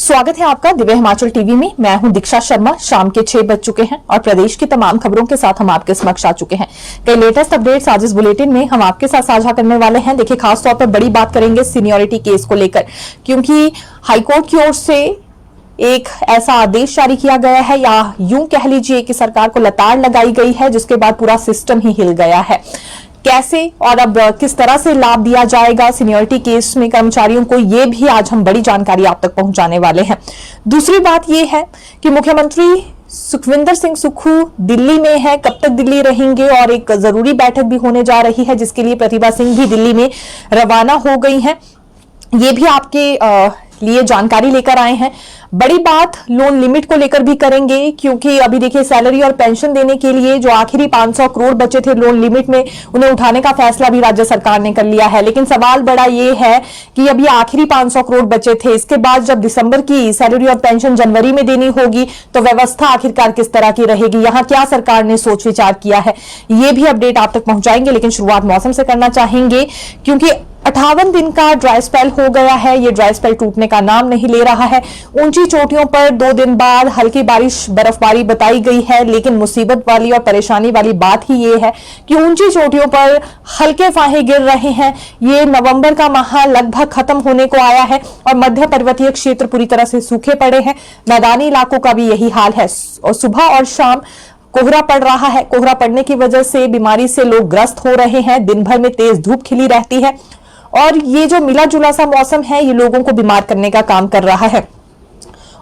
स्वागत है आपका दिव्य हिमाचल टीवी में। मैं हूं दीक्षा शर्मा। शाम के 6 बज चुके हैं और प्रदेश की तमाम खबरों के साथ हम आपके समक्ष आ चुके हैं। कई लेटेस्ट अपडेट्स आज इस बुलेटिन में हम आपके साथ साझा करने वाले हैं। देखिए, खासतौर पर बड़ी बात करेंगे सीनियरिटी केस को लेकर, क्योंकि हाईकोर्ट की ओर से एक ऐसा आदेश जारी किया गया है, या यूं कह लीजिए कि सरकार को लताड़ लगाई गई है, जिसके बाद पूरा सिस्टम ही हिल गया है। कैसे और अब किस तरह से लाभ दिया जाएगा सीनियरिटी केस में कर्मचारियों को, ये भी आज हम बड़ी जानकारी आप तक पहुंचाने वाले हैं। दूसरी बात यह है कि मुख्यमंत्री सुखविंदर सिंह सुक्खू दिल्ली में है। कब तक दिल्ली रहेंगे, और एक जरूरी बैठक भी होने जा रही है जिसके लिए प्रतिभा सिंह भी दिल्ली में रवाना हो गई हैं। ये भी आपके लिए जानकारी लेकर आए हैं। बड़ी बात लोन लिमिट को लेकर भी करेंगे, क्योंकि अभी देखिए सैलरी और पेंशन देने के लिए जो आखिरी 500 करोड़ बचे थे लोन लिमिट में, उन्हें उठाने का फैसला भी राज्य सरकार ने कर लिया है। लेकिन सवाल बड़ा ये है कि अभी आखिरी 500 करोड़ बचे थे, इसके बाद जब दिसंबर की सैलरी और पेंशन जनवरी में देनी होगी तो व्यवस्था आखिरकार किस तरह की रहेगी, यहां क्या सरकार ने सोच विचार किया है, ये भी अपडेट आप तक पहुंचाएंगे। लेकिन शुरुआत मौसम से करना चाहेंगे, क्योंकि 58 दिन का ड्राई स्पेल हो गया है। ये ड्राई स्पेल टूटने का नाम नहीं ले रहा है। ऊंची चोटियों पर 2 दिन बाद हल्की बारिश बर्फबारी बताई गई है, लेकिन मुसीबत वाली और परेशानी वाली बात ही ये है कि ऊंची चोटियों पर हल्के फाहे गिर रहे हैं। ये नवंबर का माह लगभग खत्म होने को आया है और मध्य पर्वतीय क्षेत्र पूरी तरह से सूखे पड़े हैं। मैदानी इलाकों का भी यही हाल है और सुबह और शाम कोहरा पड़ रहा है। कोहरा पड़ने की वजह से बीमारी से लोग ग्रस्त हो रहे हैं। दिन भर में तेज धूप खिली रहती है और ये जो मिला जुला सा मौसम है, ये लोगों को बीमार करने का काम कर रहा है।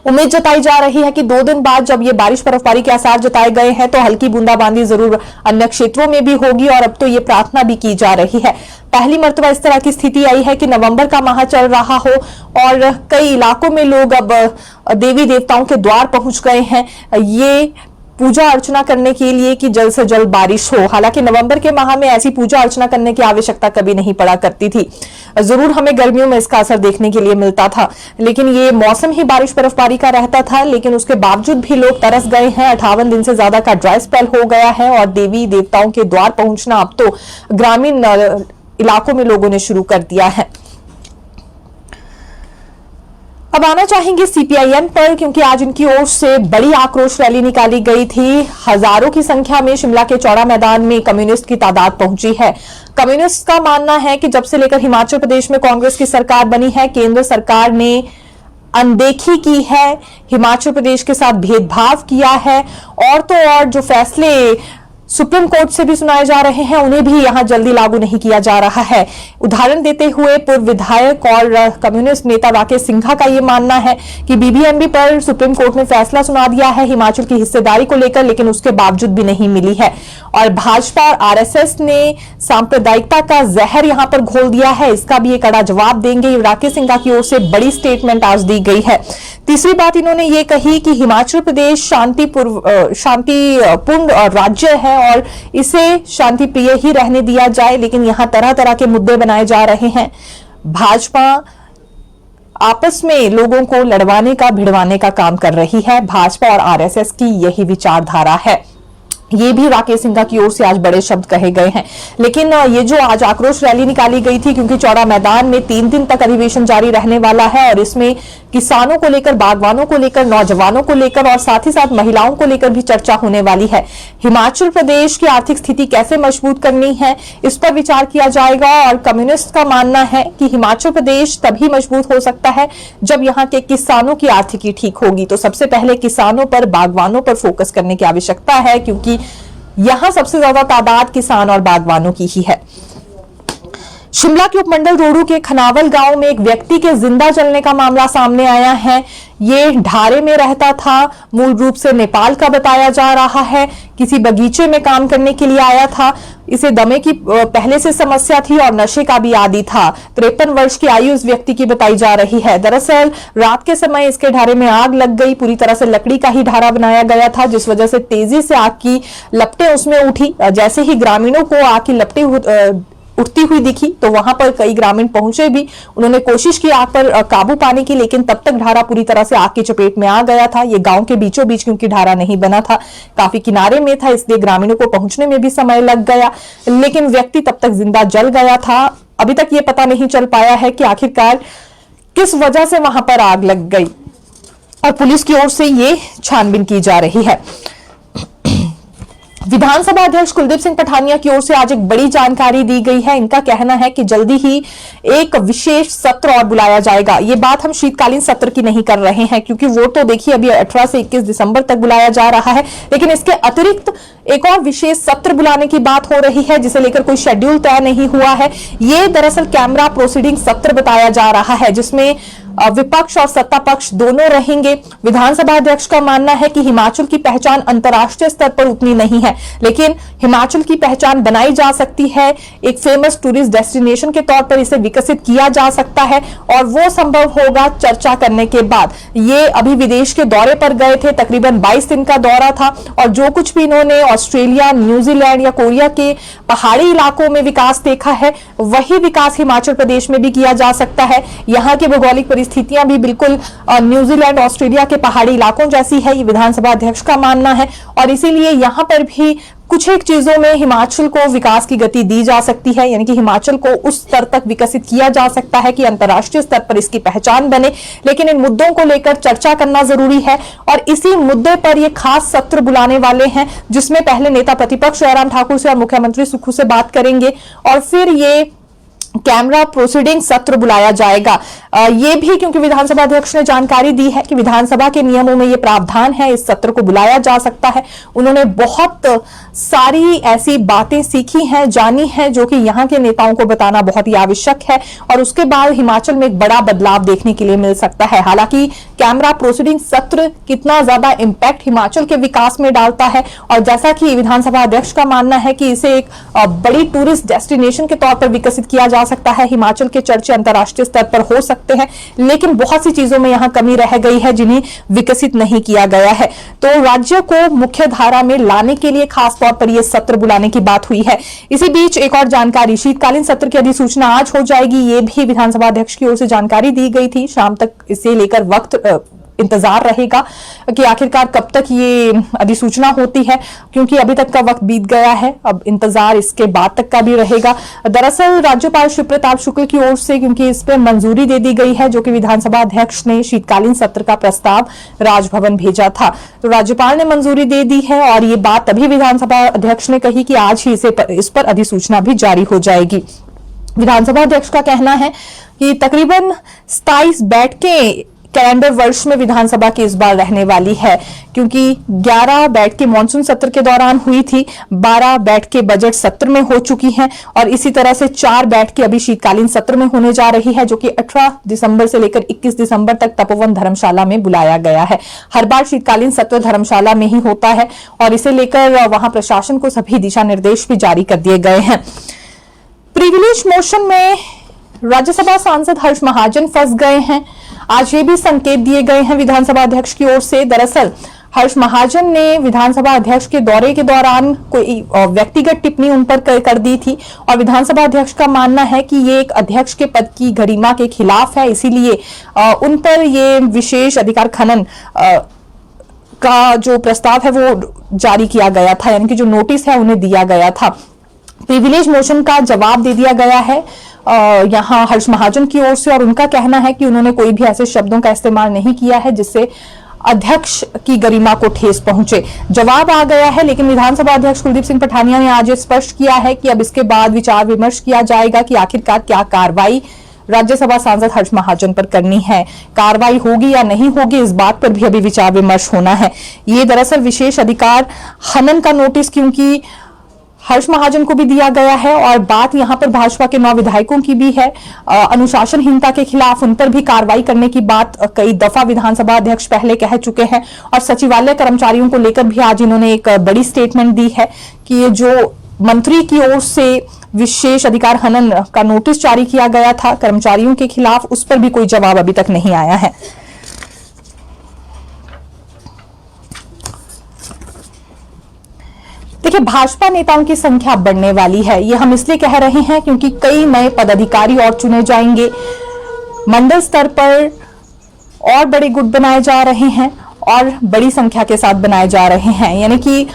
उम्मीद जताई जा रही है कि 2 दिन बाद जब ये बारिश बर्फबारी के आसार जताए गए हैं तो हल्की बूंदाबांदी जरूर अन्य क्षेत्रों में भी होगी, और अब तो ये प्रार्थना भी की जा रही है। पहली मर्तबा इस तरह की स्थिति आई है कि नवंबर का माह चल रहा हो और कई इलाकों में लोग अब देवी देवताओं के द्वार पहुंच गए हैं, ये पूजा अर्चना करने के लिए कि जल्द से जल्द बारिश हो। हालांकि नवंबर के माह में ऐसी पूजा अर्चना करने की आवश्यकता कभी नहीं पड़ा करती थी। जरूर हमें गर्मियों में इसका असर देखने के लिए मिलता था, लेकिन ये मौसम ही बारिश बर्फबारी का रहता था। लेकिन उसके बावजूद भी लोग तरस गए हैं। 58 दिन से ज्यादा का ड्राई स्पेल हो गया है और देवी देवताओं के द्वार पहुंचना अब तो ग्रामीण इलाकों में लोगों ने शुरू कर दिया है। अब आना चाहेंगे सीपीआईएम पर, क्योंकि आज इनकी ओर से बड़ी आक्रोश रैली निकाली गई थी। हजारों की संख्या में शिमला के चौड़ा मैदान में कम्युनिस्ट की तादाद पहुंची है। कम्युनिस्ट का मानना है कि जब से लेकर हिमाचल प्रदेश में कांग्रेस की सरकार बनी है, केंद्र सरकार ने अनदेखी की है, हिमाचल प्रदेश के साथ भेदभाव किया है, और तो और जो फैसले सुप्रीम कोर्ट से भी सुनाए जा रहे हैं उन्हें भी यहां जल्दी लागू नहीं किया जा रहा है। उदाहरण देते हुए पूर्व विधायक और कम्युनिस्ट नेता राकेश सिंघा का यह मानना है कि बीबीएमबी पर सुप्रीम कोर्ट ने फैसला सुना दिया है हिमाचल की हिस्सेदारी को लेकर, लेकिन उसके बावजूद भी नहीं मिली है। और भाजपा और आरएसएस ने सांप्रदायिकता का जहर यहां पर घोल दिया है, इसका भी एक कड़ा जवाब देंगे। राकेश सिंघा की ओर से बड़ी स्टेटमेंट आज दी गई है। तीसरी बात इन्होंने ये कही कि हिमाचल प्रदेश शांतिपूर्ण राज्य है और इसे शांति प्रिय ही रहने दिया जाए, लेकिन यहां तरह तरह के मुद्दे बनाए जा रहे हैं। भाजपा आपस में लोगों को लड़वाने का भिड़वाने का काम कर रही है। भाजपा और आरएसएस की यही विचारधारा है। ये भी राकेश सिंघा की ओर से आज बड़े शब्द कहे गए हैं। लेकिन ये जो आज आक्रोश रैली निकाली गई थी, क्योंकि चौड़ा मैदान में 3 दिन तक अधिवेशन जारी रहने वाला है और इसमें किसानों को लेकर, बागवानों को लेकर, नौजवानों को लेकर और साथ ही साथ महिलाओं को लेकर भी चर्चा होने वाली है। हिमाचल प्रदेश की आर्थिक स्थिति कैसे मजबूत करनी है, इस पर विचार किया जाएगा। और कम्युनिस्ट का मानना है कि हिमाचल प्रदेश तभी मजबूत हो सकता है जब यहाँ के किसानों की आर्थिकी ठीक होगी। तो सबसे पहले किसानों पर, बागवानों पर फोकस करने की आवश्यकता है, क्योंकि यहां सबसे ज्यादा तादाद किसान और बागवानों की ही है। शिमला के उपमंडल रोडू के खनावल गांव में एक व्यक्ति के जिंदा जलने का मामला सामने आया है। ये ढारे में रहता था, मूल रूप से नेपाल का बताया जा रहा है। किसी बगीचे में काम करने के लिए आया था। इसे दमे की पहले से समस्या थी और नशे का भी आदी था। 53 वर्ष की आयु इस व्यक्ति की बताई जा रही है। दरअसल रात के समय इसके ढारे में आग लग गई। पूरी तरह से लकड़ी का ही ढारा बनाया गया था, जिस वजह से तेजी से आग की लपटें उसमें उठी। जैसे ही ग्रामीणों को आग की लपटें उठती हुई दिखी तो वहां पर कई ग्रामीण पहुंचे भी। उन्होंने कोशिश की आग पर काबू पाने की, लेकिन तब तक ढारा पूरी तरह से आग की चपेट में आ गया था। ये गांव के बीचों बीच क्योंकि ढारा नहीं बना था, काफी किनारे में था, इसलिए ग्रामीणों को पहुंचने में भी समय लग गया। लेकिन व्यक्ति तब तक जिंदा जल गया था। अभी तक ये पता नहीं चल पाया है कि आखिरकार किस वजह से वहां पर आग लग गई। और पुलिस की ओर से ये छानबीन की जा रही है। विधानसभा अध्यक्ष कुलदीप सिंह पठानिया की ओर से आज एक बड़ी जानकारी दी गई है। इनका कहना है कि जल्दी ही एक विशेष सत्र और बुलाया जाएगा। ये बात हम शीतकालीन सत्र की नहीं कर रहे हैं, क्योंकि वो तो देखिए अभी 18 से 21 दिसंबर तक बुलाया जा रहा है, लेकिन इसके अतिरिक्त एक और विशेष सत्र बुलाने की बात हो रही है, जिसे लेकर कोई शेड्यूल तय नहीं हुआ है। ये दरअसल कैमरा प्रोसीडिंग सत्र बताया जा रहा है, जिसमें विपक्ष और सत्ता पक्ष दोनों रहेंगे। विधानसभा अध्यक्ष का मानना है कि हिमाचल की पहचान अंतर्राष्ट्रीय स्तर पर उतनी नहीं है, लेकिन हिमाचल की पहचान बनाई जा सकती है। एक फेमस टूरिस्ट डेस्टिनेशन के तौर पर इसे विकसित किया जा सकता है, और वो संभव होगा चर्चा करने के बाद। ये अभी विदेश के दौरे पर गए थे, तकरीबन 22 दिन का दौरा था, और जो कुछ भी इन्होंने ऑस्ट्रेलिया, न्यूजीलैंड या कोरिया के पहाड़ी इलाकों में विकास देखा है, वही विकास हिमाचल प्रदेश में भी किया जा सकता है। यहाँ के भौगोलिक परिस्थितियां भी बिल्कुल न्यूजीलैंड, ऑस्ट्रेलिया के पहाड़ी इलाकों जैसी है, ये विधानसभा अध्यक्ष का मानना है। और इसीलिए यहां पर भी कुछ एक चीजों में हिमाचल को विकास की गति दी जा सकती है, यानी कि हिमाचल को उस स्तर तक विकसित किया जा सकता है कि अंतर्राष्ट्रीय स्तर पर इसकी पहचान बने। लेकिन इन मुद्दों को लेकर चर्चा करना जरूरी है, और इसी मुद्दे पर ये खास सत्र बुलाने वाले हैं, जिसमें पहले नेता प्रतिपक्ष जयराम ठाकुर से और मुख्यमंत्री सुक्खू से बात करेंगे, और फिर ये कैमरा प्रोसीडिंग सत्र बुलाया जाएगा। ये भी क्योंकि विधानसभा अध्यक्ष ने जानकारी दी है कि विधानसभा के नियमों में ये प्रावधान है, इस सत्र को बुलाया जा सकता है। उन्होंने बहुत सारी ऐसी बातें सीखी हैं, जानी हैं, जो कि यहाँ के नेताओं को बताना बहुत ही आवश्यक है, और उसके बाद हिमाचल में एक बड़ा बदलाव देखने के लिए मिल सकता है। हालांकि कैमरा प्रोसीडिंग सत्र कितना ज्यादा इंपैक्ट हिमाचल के विकास में डालता है, और जैसा कि विधानसभा अध्यक्ष का मानना है कि इसे एक बड़ी टूरिस्ट डेस्टिनेशन के तौर पर विकसित किया जा सकता है, हिमाचल के चर्चे अंतर्राष्ट्रीय स्तर पर हो सकते हैं, लेकिन बहुत सी चीजों में यहां कमी रह गई है जिन्हें विकसित नहीं किया गया है। तो राज्य को मुख्य धारा में लाने के लिए खास तौर पर यह सत्र बुलाने की बात हुई है। इसी बीच एक और जानकारी, शीतकालीन सत्र की अधिसूचना आज हो जाएगी, ये भी विधानसभा अध्यक्ष की ओर से जानकारी दी गई थी। शाम तक इसे लेकर वक्त इंतजार रहेगा कि आखिरकार कब तक ये अधिसूचना होती है, क्योंकि अभी तक का वक्त बीत गया है। अब इंतजार इसके बाद तक का भी रहेगा। दरअसल राज्यपाल शिव प्रताप शुक्ल की ओर से क्योंकि इस पर मंजूरी दे दी गई है, जो कि विधानसभा अध्यक्ष ने शीतकालीन सत्र का प्रस्ताव राजभवन भेजा था, तो राज्यपाल ने मंजूरी दे दी है, और ये बात तभी विधानसभा अध्यक्ष ने कही कि आज ही इस पर अधिसूचना भी जारी हो जाएगी। विधानसभा अध्यक्ष का कहना है कि तकरीबन 27 बैठकें कैलेंडर वर्ष में विधानसभा की इस बार रहने वाली है, क्योंकि 11 बैठकें मानसून सत्र के दौरान हुई थी, 12 बैठकें बजट सत्र में हो चुकी हैं, और इसी तरह से 4 बैठकें अभी शीतकालीन सत्र में होने जा रही है, जो कि 18 दिसंबर से लेकर 21 दिसंबर तक तपोवन धर्मशाला में बुलाया गया है। हर बार शीतकालीन सत्र धर्मशाला में ही होता है, और इसे लेकर वहां प्रशासन को सभी दिशा निर्देश भी जारी कर दिए गए हैं। प्रिविलेज मोशन में राज्यसभा सांसद हर्ष महाजन फंस गए हैं। आज ये भी संकेत दिए गए हैं विधानसभा अध्यक्ष की ओर से। दरअसल हर्ष महाजन ने विधानसभा अध्यक्ष के दौरे के दौरान कोई व्यक्तिगत टिप्पणी उन पर कर दी थी, और विधानसभा अध्यक्ष का मानना है कि ये एक अध्यक्ष के पद की गरिमा के खिलाफ है, इसीलिए उन पर ये विशेष अधिकार खनन का जो प्रस्ताव है वो जारी किया गया था, यानी कि जो नोटिस है उन्हें दिया गया था। प्रिविलेज मोशन का जवाब दे दिया गया है यहां हर्ष महाजन की ओर से, और उनका कहना है कि उन्होंने कोई भी ऐसे शब्दों का इस्तेमाल नहीं किया है जिससे अध्यक्ष की गरिमा को ठेस पहुंचे। जवाब आ गया है, लेकिन विधानसभा अध्यक्ष कुलदीप सिंह पठानिया ने आज स्पष्ट किया है कि अब इसके बाद विचार विमर्श किया जाएगा कि आखिरकार क्या कार्रवाई राज्यसभा सांसद हर्ष महाजन पर करनी है। कार्रवाई होगी या नहीं होगी, इस बात पर भी अभी विचार विमर्श होना है। ये दरअसल विशेष अधिकार हनन का नोटिस क्योंकि हर्ष महाजन को भी दिया गया है, और बात यहां पर भाजपा के 9 विधायकों की भी है। अनुशासनहीनता के खिलाफ उन पर भी कार्रवाई करने की बात कई दफा विधानसभा अध्यक्ष पहले कह चुके हैं, और सचिवालय कर्मचारियों को लेकर भी आज इन्होंने एक बड़ी स्टेटमेंट दी है कि ये जो मंत्री की ओर से विशेष अधिकार हनन का नोटिस जारी किया गया था कर्मचारियों के खिलाफ, उस पर भी कोई जवाब अभी तक नहीं आया है। देखिए, भाजपा नेताओं की संख्या बढ़ने वाली है। ये हम इसलिए कह रहे हैं क्योंकि कई नए पदाधिकारी और चुने जाएंगे, मंडल स्तर पर और बड़े गुट बनाए जा रहे हैं, और बड़ी संख्या के साथ बनाए जा रहे हैं, यानी कि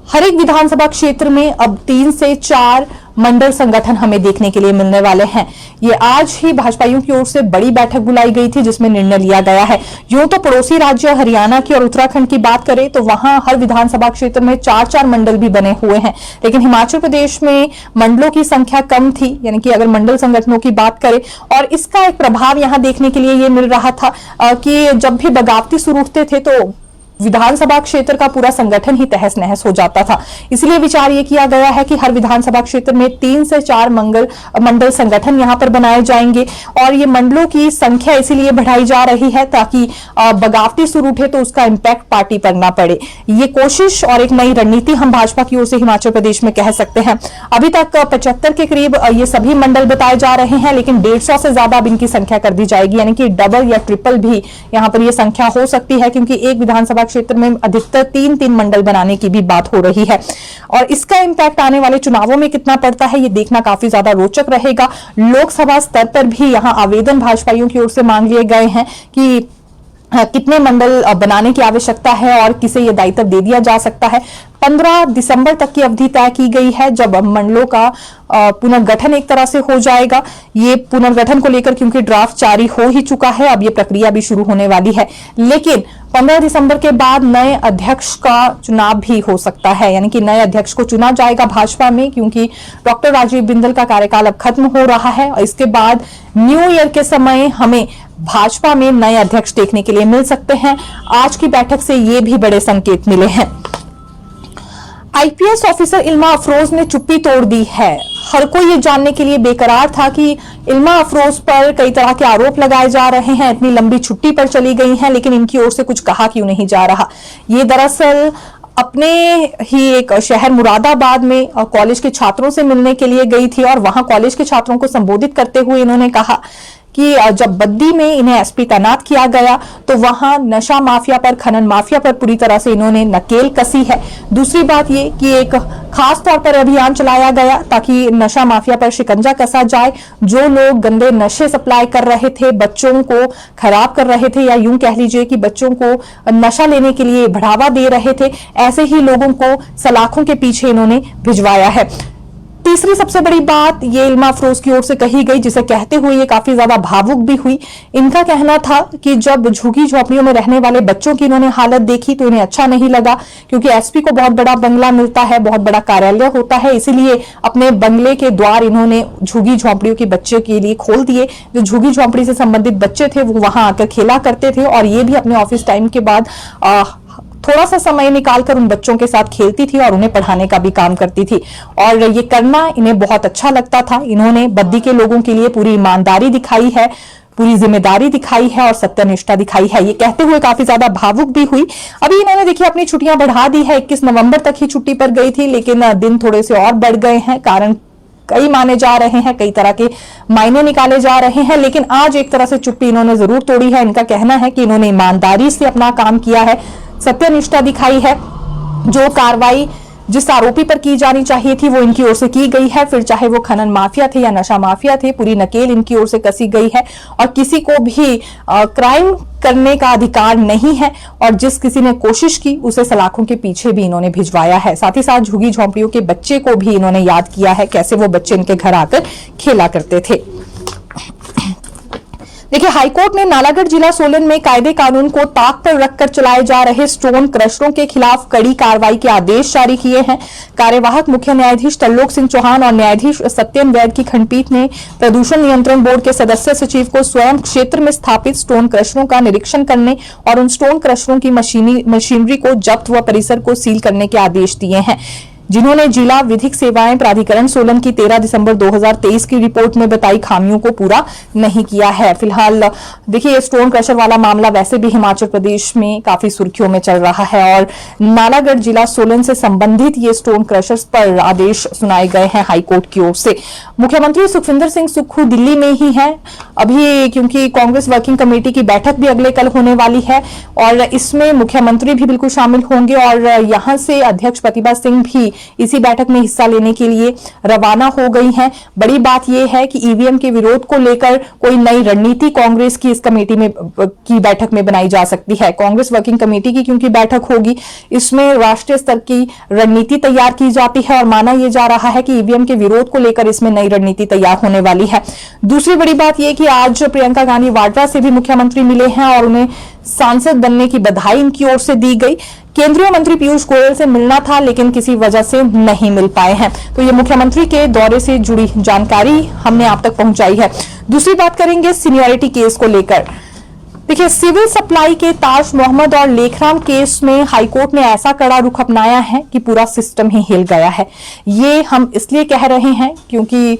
हर एक विधानसभा क्षेत्र में अब 3 से 4 मंडल संगठन हमें देखने के लिए मिलने वाले हैं। ये आज ही भाजपाइयों की ओर से बड़ी बैठक बुलाई गई थी जिसमें निर्णय लिया गया है। यूं तो पड़ोसी राज्य हरियाणा की और उत्तराखंड की बात करें तो वहां हर विधानसभा क्षेत्र में 4-4 मंडल भी बने हुए हैं, लेकिन हिमाचल प्रदेश में मंडलों की संख्या कम थी, यानी कि अगर मंडल संगठनों की बात करें। और इसका एक प्रभाव यहां देखने के लिए ये मिल रहा था कि जब भी बगावती शुरू होते थे तो विधानसभा क्षेत्र का पूरा संगठन ही तहस नहस हो जाता था। इसलिए विचार ये किया गया है कि हर विधानसभा क्षेत्र में 3 से 4 मंडल संगठन यहां पर बनाए जाएंगे और ये मंडलों की संख्या इसीलिए बढ़ाई जा रही है ताकि बगावती शुरू उठे तो उसका इम्पैक्ट पार्टी पर ना पड़े। ये कोशिश और एक नई रणनीति हम भाजपा की ओर से हिमाचल प्रदेश में कह सकते हैं। अभी तक 75 के करीब ये सभी मंडल बताए जा रहे हैं, लेकिन 150 से ज्यादा अब इनकी संख्या कर दी जाएगी, यानी कि डबल या ट्रिपल भी यहां पर यह संख्या हो सकती है, क्योंकि एक विधानसभा क्षेत्र में अधिकतर 3-3 मंडल बनाने की भी बात हो रही है। और इसका इम्पैक्ट आने वाले चुनावों में कितना पड़ता है ये देखना काफी ज्यादा रोचक रहेगा। लोकसभा स्तर पर भी यहां आवेदन भाजपाइयों की ओर से मांग लिए गए हैं कि कितने मंडल बनाने की आवश्यकता है और किसे यह दायित्व दे दिया जा सकता है। 15 दिसंबर तक की अवधि तय की गई है जब मंडलों का पुनर्गठन एक तरह से हो जाएगा। ये पुनर्गठन को लेकर क्योंकि ड्राफ्ट जारी हो ही चुका है, अब ये प्रक्रिया भी शुरू होने वाली है, लेकिन 15 दिसंबर के बाद नए अध्यक्ष का चुनाव भी हो सकता है, यानी कि नए अध्यक्ष को चुना जाएगा भाजपा में, क्योंकि डॉक्टर राजीव बिंदल का कार्यकाल अब खत्म हो रहा है और इसके बाद न्यू ईयर के समय हमें भाजपा में नए अध्यक्ष देखने के लिए मिल सकते हैं। आज की बैठक से ये भी बड़े संकेत मिले हैं। आईपीएस ऑफिसर इल्मा अफरोज ने चुप्पी तोड़ दी है। हर कोई ये जानने के लिए बेकरार था कि इल्मा अफरोज पर कई तरह के आरोप लगाए जा रहे हैं, इतनी लंबी छुट्टी पर चली गई हैं, लेकिन इनकी ओर से कुछ कहा क्यों नहीं जा रहा। ये दरअसल अपने ही एक शहर मुरादाबाद में कॉलेज के छात्रों से मिलने के लिए गई थी और वहां कॉलेज के छात्रों को संबोधित करते हुए इन्होंने कहा कि जब बद्दी में इन्हें एसपी तैनात किया गया तो वहां नशा माफिया पर, खनन माफिया पर पूरी तरह से इन्होंने नकेल कसी है। दूसरी बात ये कि एक खास तौर पर अभियान चलाया गया ताकि नशा माफिया पर शिकंजा कसा जाए। जो लोग गंदे नशे सप्लाई कर रहे थे, बच्चों को खराब कर रहे थे, या यूं कह लीजिए कि बच्चों को नशा लेने के लिए बढ़ावा दे रहे थे, ऐसे ही लोगों को सलाखों के पीछे इन्होंने भिजवाया है। तीसरी सबसे बड़ी बात ये इल्मा अफरोज की ओर से कही गई, जिसे कहते हुए ये काफी ज्यादा भावुक भी हुई। इनका कहना था कि जब झुग्गी झोपड़ियों में रहने वाले बच्चों की इन्होंने हालत देखी तो इन्हें अच्छा नहीं लगा, क्योंकि एसपी को बहुत बड़ा बंगला मिलता है, बहुत बड़ा कार्यालय होता है, इसीलिए अपने बंगले के द्वार इन्होंने झुग्गी झोपड़ियों के बच्चों के लिए खोल दिए। जो झुग्गी झोपड़ी से संबंधित बच्चे थे वो वहां आकर खेला करते थे और ये भी अपने ऑफिस टाइम के बाद थोड़ा सा समय निकालकर उन बच्चों के साथ खेलती थी और उन्हें पढ़ाने का भी काम करती थी और ये करना इन्हें बहुत अच्छा लगता था। इन्होंने बद्दी के लोगों के लिए पूरी ईमानदारी दिखाई है, पूरी जिम्मेदारी दिखाई है और सत्यनिष्ठा दिखाई है। ये कहते हुए काफी ज्यादा भावुक भी हुई। अभी इन्होंने देखिए अपनी छुट्टियां बढ़ा दी है, 21 नवंबर तक ही छुट्टी पर गई थी, लेकिन दिन थोड़े से और बढ़ गए हैं। कारण कई माने जा रहे हैं, कई तरह के मायने निकाले जा रहे हैं, लेकिन आज एक तरह से चुप्पी इन्होंने जरूर तोड़ी है। इनका कहना है कि इन्होंने ईमानदारी से अपना काम किया है, सत्यनिष्ठा दिखाई है। जो कार्रवाई जिस आरोपी पर की जानी चाहिए थी वो इनकी ओर से की गई है, फिर चाहे वो खनन माफिया थे या नशा माफिया थे, पूरी नकेल इनकी ओर से कसी गई है और किसी को भी क्राइम करने का अधिकार नहीं है और जिस किसी ने कोशिश की उसे सलाखों के पीछे भी इन्होंने भिजवाया है। साथ ही साथ झुग्गी झोंपड़ियों के बच्चे को भी इन्होंने याद किया है, कैसे वो बच्चे इनके घर आकर खेला करते थे। देखिए, हाईकोर्ट ने नालागढ़ जिला सोलन में कायदे कानून को ताक पर रखकर चलाए जा रहे स्टोन क्रशरों के खिलाफ कड़ी कार्रवाई के आदेश जारी किए हैं। कार्यवाहक मुख्य न्यायाधीश तरलोक सिंह चौहान और न्यायाधीश सत्यन वैद की खंडपीठ ने प्रदूषण नियंत्रण बोर्ड के सदस्य सचिव को स्वयं क्षेत्र में स्थापित स्टोन क्रशरों का निरीक्षण करने और उन स्टोन क्रशरों की मशीनरी को जब्त व परिसर को सील करने के आदेश दिए हैं, जिन्होंने जिला विधिक सेवाएं प्राधिकरण सोलन की 13 दिसंबर 2023 की रिपोर्ट में बताई खामियों को पूरा नहीं किया है। फिलहाल देखिए, स्टोन क्रशर वाला मामला वैसे भी हिमाचल प्रदेश में काफी सुर्खियों में चल रहा है और नालागढ़ जिला सोलन से संबंधित ये स्टोन क्रशर्स पर आदेश सुनाए गए हैं हाईकोर्ट की ओर से। मुख्यमंत्री सुखविंदर सिंह सुक्खू दिल्ली में ही हैं अभी, क्योंकि कांग्रेस वर्किंग कमेटी की बैठक भी अगले कल होने वाली है और इसमें मुख्यमंत्री भी बिल्कुल शामिल होंगे और यहां से अध्यक्ष प्रतिभा सिंह भी इसी बैठक में हिस्सा लेने के लिए रवाना हो गई हैं। बड़ी बात यह है कि ईवीएम के विरोध को लेकर कोई नई रणनीति कांग्रेस की इस कमेटी में की बैठक में बनाई जा सकती है। कांग्रेस वर्किंग कमेटी की क्योंकि बैठक होगी, इसमें राष्ट्रीय स्तर की रणनीति तैयार की जाती है और माना यह जा रहा है कि ईवीएम के विरोध को लेकर इसमें नई रणनीति तैयार होने वाली है। दूसरी बड़ी बात यह कि आज प्रियंका गांधी वाड्रा से भी मुख्यमंत्री मिले हैं और उन्हें सांसद बनने की बधाई इनकी ओर से दी गई। केंद्रीय मंत्री पीयूष गोयल से मिलना था लेकिन किसी वजह से नहीं मिल पाए हैं। तो ये मुख्यमंत्री के दौरे से जुड़ी जानकारी हमने आप तक पहुंचाई है। दूसरी बात करेंगे सीनियरिटी केस को लेकर। देखिए, सिविल सप्लाई के ताज मोहम्मद और लेखराम केस में हाईकोर्ट ने ऐसा कड़ा रुख अपनाया है कि पूरा सिस्टम ही हिल गया है। ये हम इसलिए कह रहे हैं क्योंकि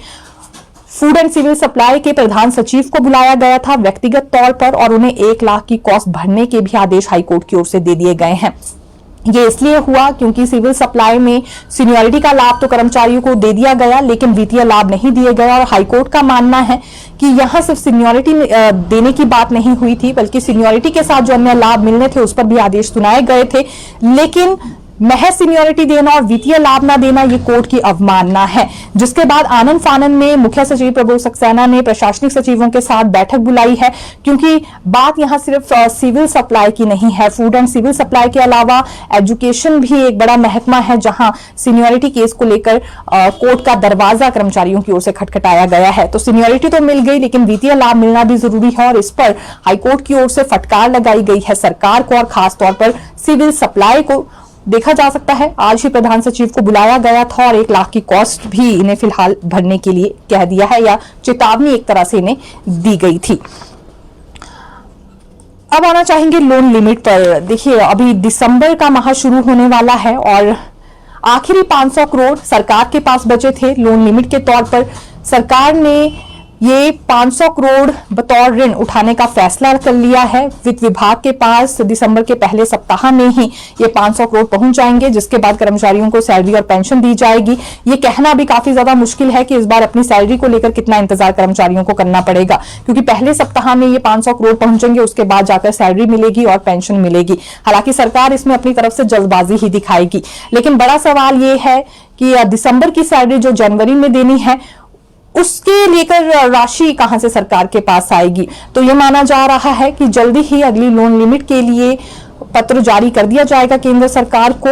फूड एंड सिविल सप्लाई के प्रधान सचिव को बुलाया गया था व्यक्तिगत तौर पर और उन्हें 1 लाख की कॉस्ट भरने के भी आदेश हाईकोर्ट की ओर से दे दिए गए हैं। ये इसलिए हुआ क्योंकि सिविल सप्लाई में सीनियरिटी का लाभ तो कर्मचारियों को दे दिया गया लेकिन वित्तीय लाभ नहीं दिए गए और हाईकोर्ट का मानना है कि यहां सिर्फ सीनियरिटी देने की बात नहीं हुई थी बल्कि सीनियरिटी के साथ जो अन्य लाभ मिलने थे उस पर भी आदेश सुनाए गए थे। लेकिन महज सीनियरिटी देना और वित्तीय लाभ ना देना ये कोर्ट की अवमानना है, जिसके बाद आनंद फानन में मुख्य सचिव प्रबोध सक्सेना ने प्रशासनिक सचिवों के साथ बैठक बुलाई है क्योंकि बात यहां सिर्फ सिविल सप्लाई की नहीं है। फूड एंड सिविल सप्लाई के अलावा एजुकेशन भी एक बड़ा महकमा है जहां सीनियरिटी केस को लेकर कोर्ट का दरवाजा कर्मचारियों की ओर से खटखटाया गया है। तो सीनियरिटी तो मिल गई लेकिन वित्तीय लाभ मिलना भी जरूरी है और इस पर हाईकोर्ट की ओर से फटकार लगाई गई है सरकार को और खासतौर पर सिविल सप्लाई को। देखा जा सकता है आज ही प्रधान सचिव को बुलाया गया था और 1 लाख की कॉस्ट भी इन्हें फिलहाल भरने के लिए कह दिया है या चेतावनी एक तरह से इन्हें दी गई थी। अब आना चाहेंगे लोन लिमिट पर। देखिए, अभी दिसंबर का माह शुरू होने वाला है और आखिरी 500 करोड़ सरकार के पास बचे थे लोन लिमिट के तौर पर। सरकार ने ये 500 करोड़ बतौर ऋण उठाने का फैसला कर लिया है। वित्त विभाग के पास दिसंबर के पहले सप्ताह में ही ये 500 करोड़ पहुंच जाएंगे जिसके बाद कर्मचारियों को सैलरी और पेंशन दी जाएगी। ये कहना भी काफी ज्यादा मुश्किल है कि इस बार अपनी सैलरी को लेकर कितना इंतजार कर्मचारियों को करना पड़ेगा क्योंकि पहले सप्ताह में ये 500 करोड़ पहुंचेंगे, उसके बाद जाकर सैलरी मिलेगी और पेंशन मिलेगी। हालांकि सरकार इसमें अपनी तरफ से जल्दबाजी ही दिखाएगी, लेकिन बड़ा सवाल ये है कि दिसंबर की सैलरी जो जनवरी में देनी है उसके लेकर राशि कहां से सरकार के पास आएगी। तो यह माना जा रहा है कि जल्दी ही अगली लोन लिमिट के लिए पत्र जारी कर दिया जाएगा केंद्र सरकार को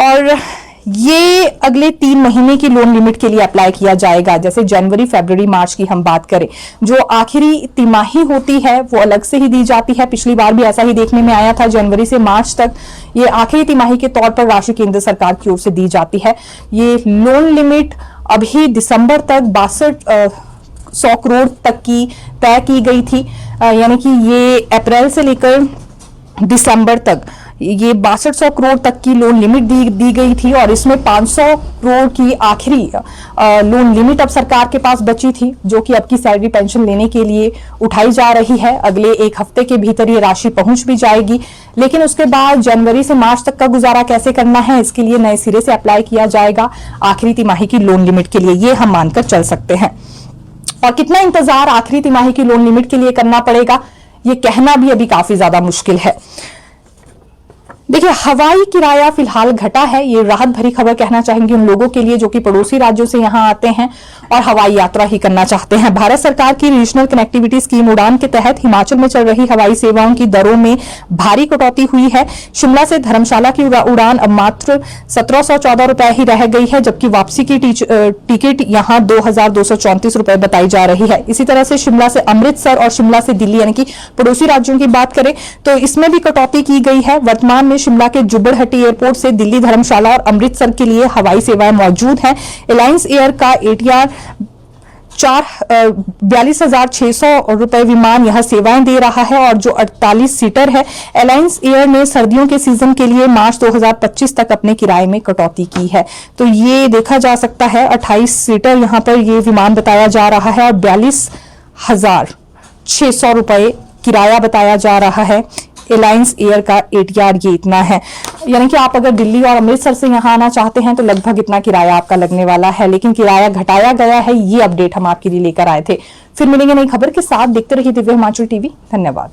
और ये अगले 3 महीने की लोन लिमिट के लिए अप्लाई किया जाएगा। जैसे जनवरी, फरवरी, मार्च की हम बात करें, जो आखिरी तिमाही होती है वो अलग से ही दी जाती है। पिछली बार भी ऐसा ही देखने में आया था, जनवरी से मार्च तक ये आखिरी तिमाही के तौर पर राशि केंद्र सरकार की ओर से दी जाती है। ये लोन लिमिट अभी दिसंबर तक 6200 करोड़ तक की तय की गई थी, यानी कि ये अप्रैल से लेकर दिसंबर तक ये 6200 करोड़ तक की लोन लिमिट दी गई थी और इसमें 500 करोड़ की आखिरी लोन लिमिट अब सरकार के पास बची थी जो कि अब की सैलरी पेंशन लेने के लिए उठाई जा रही है। अगले 1 हफ्ते के भीतर ये राशि पहुंच भी जाएगी, लेकिन उसके बाद जनवरी से मार्च तक का गुजारा कैसे करना है इसके लिए नए सिरे से अप्लाई किया जाएगा आखिरी तिमाही की लोन लिमिट के लिए, ये हम मानकर चल सकते हैं। और कितना इंतजार आखिरी तिमाही की लोन लिमिट के लिए करना पड़ेगा ये कहना भी अभी काफी ज्यादा मुश्किल है। देखिए, हवाई किराया फिलहाल घटा है। ये राहत भरी खबर कहना चाहेंगे उन लोगों के लिए जो कि पड़ोसी राज्यों से यहां आते हैं और हवाई यात्रा ही करना चाहते हैं। भारत सरकार की रीजनल कनेक्टिविटी स्कीम उड़ान के तहत हिमाचल में चल रही हवाई सेवाओं की दरों में भारी कटौती हुई है। शिमला से धर्मशाला की उड़ान अब मात्र 1714 रुपए ही रह गई है, जबकि वापसी की टिकट यहां 2234 रुपए बताई जा रही है। इसी तरह से शिमला से अमृतसर और शिमला से दिल्ली यानी कि पड़ोसी राज्यों की बात करें तो इसमें भी कटौती की गई है। वर्तमान में शिमला के जुब्बड़हट्टी एयरपोर्ट से दिल्ली, धर्मशाला और अमृतसर के लिए हवाई सेवाएं मौजूद हैं। एलायंस एयर का ATR 42,600 रुपए विमान यह सेवाएं दे रहा है और जो 48 सीटर है। एलायंस एयर ने सर्दियों के सीजन के लिए मार्च 2025 तक अपने किराए में कटौती की है। तो ये देखा जा सकता है 28 सीटर यहां पर ये विमान बताया जा रहा है और 42,600 रुपए किराया बताया जा रहा है। एलायंस एयर का ATR ये इतना है, यानी कि आप अगर दिल्ली और अमृतसर से यहां आना चाहते हैं तो लगभग इतना किराया आपका लगने वाला है, लेकिन किराया घटाया गया है। ये अपडेट हम आपके लिए लेकर आए थे। फिर मिलेंगे नई खबर के साथ। देखते रहिए दिव्य हिमाचल टीवी। धन्यवाद।